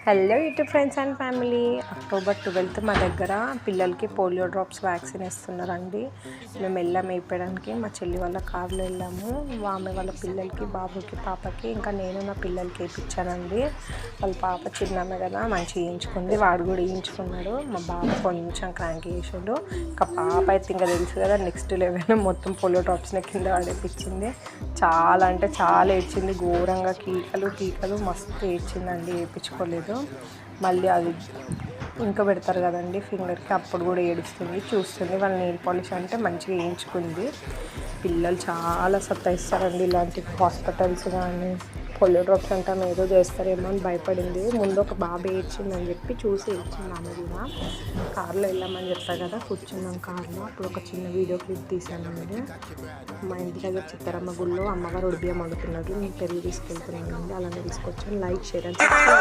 Hello YouTube friends and family. October 12th మా దగ్గర పిల్లలకి పోలియో డ్రాప్స్ వ్యాక్సిన్ ఇస్తున్నారండి. మేము వెళ్ళాము వేయడానికి. మా చెల్లి వాళ్ళ కార్లో వెళ్ళాము. ఆమె వాళ్ళ పిల్లలకి, బాబుకి, పాపకి, ఇంకా నేను నా పిల్లలకి వేయించానండి. వాళ్ళ పాప చిన్నమ్మ కదా, మంచిగా వేయించుకుంది. వాడు కూడా వేయించుకున్నాడు. మా బాబు కొంచెం క్రాంక్ చేసాడు. ఇంకా పాప అయితే ఇంకా తెలుసు కదా, నెక్స్ట్ లెవెల్ మొత్తం పోలియో డ్రాప్స్ని కింద పడేపించింది. చాలా అంటే చాలా ఏడ్చింది. ఘోరంగా కీకలు మస్తు ఏడ్చిందండి. వేయించుకోలేదు. మళ్ళీ అది ఇంకా పెడతారు కదండి ఫింగర్కి, అప్పుడు కూడా ఏడుస్తుంది, చూస్తుంది. వాళ్ళ నెయిల్ పాలిష్ అంటే మంచిగా వేయించుకుంది. పిల్లలు చాలా సతాయిస్తారండి ఇలాంటి హాస్పిటల్స్ కానీ. పోలియో డ్రాప్స్ అంటే ఏదో చేస్తారేమో అని భయపడింది. ముందు ఒక బాబు ఏడ్చిందని చెప్పి చూసి ఏడ్చింది. ఆమె కూడా కార్లో వెళ్ళామని చెప్పా కదా, కూర్చున్నాం కార్లో. అప్పుడు ఒక చిన్న వీడియో క్లిప్ తీసానండి. మా ఇంటి దగ్గర చిత్తరమ్మ గుళ్ళో అమ్మగారు ఉడిబియ్యం వండుతున్నారు. నేను పెరుగు తీసుకెళ్తున్నానండి. అలానే తీసుకొచ్చాను. Like, share and subscribe.